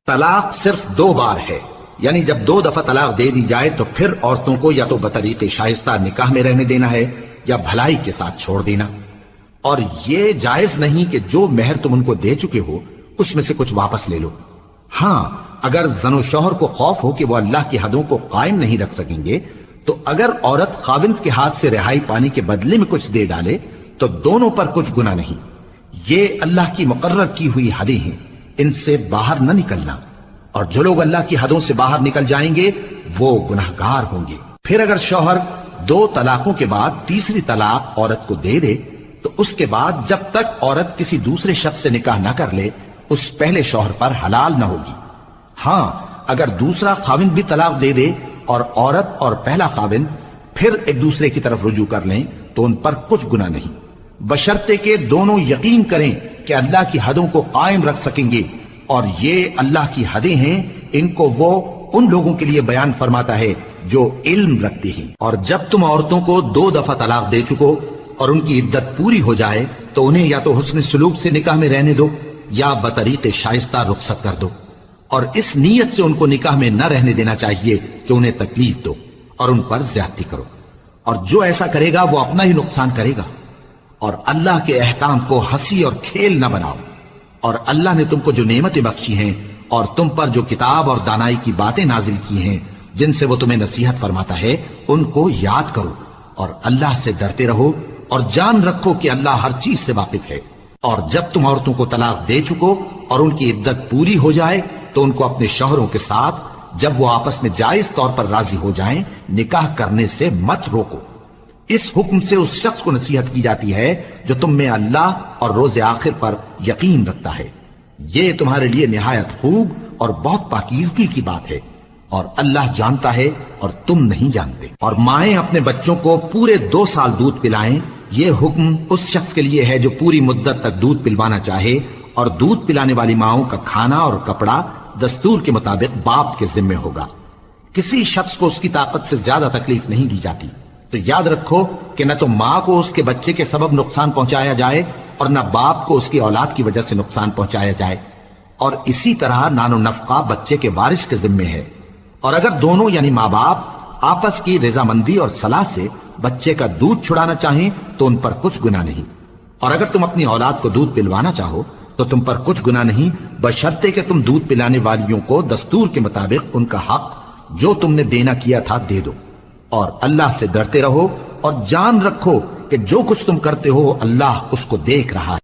طلاق صرف 2 بار ہے، یعنی جب 2 دفعہ طلاق دے دی جائے تو پھر عورتوں کو یا تو بطریق شائستہ نکاح میں رہنے دینا ہے یا بھلائی کے ساتھ چھوڑ دینا، اور یہ جائز نہیں کہ جو مہر تم ان کو دے چکے ہو اس میں سے کچھ واپس لے لو۔ ہاں اگر زن و شوہر کو خوف ہو کہ وہ اللہ کی حدوں کو قائم نہیں رکھ سکیں گے تو اگر عورت خاوند کے ہاتھ سے رہائی پانے کے بدلے میں کچھ دے ڈالے تو دونوں پر کچھ گناہ نہیں۔ یہ اللہ کی مقرر کی ہوئی حدیں ہیں، ان سے باہر نہ نکلنا، اور جو لوگ اللہ کی حدوں سے باہر نکل جائیں گے وہ گناہگار ہوں گے۔ پھر اگر شوہر 2 طلاقوں کے بعد تیسری طلاق عورت کو دے دے تو اس کے بعد جب تک عورت کسی دوسرے شخص سے نکاح نہ کر لے اس پہلے شوہر پر حلال نہ ہوگی۔ ہاں اگر دوسرا خاوند بھی طلاق دے دے اور عورت اور پہلا خاوند پھر ایک دوسرے کی طرف رجوع کر لیں تو ان پر کچھ گناہ نہیں، بشرطے کہ دونوں یقین کریں کہ اللہ کی حدوں کو قائم رکھ سکیں گے، اور یہ اللہ کی حدیں ہیں، ان کو وہ ان لوگوں کے لیے بیان فرماتا ہے جو علم رکھتے ہیں۔ اور جب تم عورتوں کو 2 دفعہ طلاق دے چکو اور ان کی عدت پوری ہو جائے تو انہیں یا تو حسن سلوک سے نکاح میں رہنے دو یا بطریق شائستہ رخصت کر دو، اور اس نیت سے ان کو نکاح میں نہ رہنے دینا چاہیے کہ انہیں تکلیف دو اور ان پر زیادتی کرو، اور جو ایسا کرے گا وہ اپنا ہی نقصان کرے گا۔ اور اللہ کے احکام کو ہنسی اور کھیل نہ بناؤ، اور اللہ نے تم کو جو نعمتیں بخشی ہیں اور تم پر جو کتاب اور دانائی کی باتیں نازل کی ہیں جن سے وہ تمہیں نصیحت فرماتا ہے ان کو یاد کرو، اور اللہ سے ڈرتے رہو، اور جان رکھو کہ اللہ ہر چیز سے واقف ہے۔ اور جب تم عورتوں کو طلاق دے چکو اور ان کی عدت پوری ہو جائے تو ان کو اپنے شوہروں کے ساتھ جب وہ آپس میں جائز طور پر راضی ہو جائیں نکاح کرنے سے مت روکو۔ اس حکم سے اس شخص کو نصیحت کی جاتی ہے جو تم میں اللہ اور روز آخر پر یقین رکھتا ہے، یہ تمہارے لیے نہایت خوب اور بہت پاکیزگی کی بات ہے، اور اللہ جانتا ہے اور تم نہیں جانتے۔ اور مائیں اپنے بچوں کو پورے 2 سال دودھ پلائیں، یہ حکم اس شخص کے لیے ہے جو پوری مدت تک دودھ پلوانا چاہے، اور دودھ پلانے والی ماؤں کا کھانا اور کپڑا دستور کے مطابق باپ کے ذمے ہوگا۔ کسی شخص کو اس کی طاقت سے زیادہ تکلیف نہیں دی جاتی، تو یاد رکھو کہ نہ تو ماں کو اس کے بچے کے سبب نقصان پہنچایا جائے اور نہ باپ کو اس کی اولاد کی وجہ سے نقصان پہنچایا جائے، اور اسی طرح نان و نفقہ بچے کے وارث کے ذمے ہے۔ اور اگر دونوں یعنی ماں باپ آپس کی رضامندی اور صلاح سے بچے کا دودھ چھڑانا چاہیں تو ان پر کچھ گناہ نہیں، اور اگر تم اپنی اولاد کو دودھ پلوانا چاہو تو تم پر کچھ گناہ نہیں، بشرطے کہ تم دودھ پلانے والیوں کو دستور کے مطابق ان کا حق جو تم نے دینا کیا تھا دے دو، اور اللہ سے ڈرتے رہو، اور جان رکھو کہ جو کچھ تم کرتے ہو اللہ اس کو دیکھ رہا ہے۔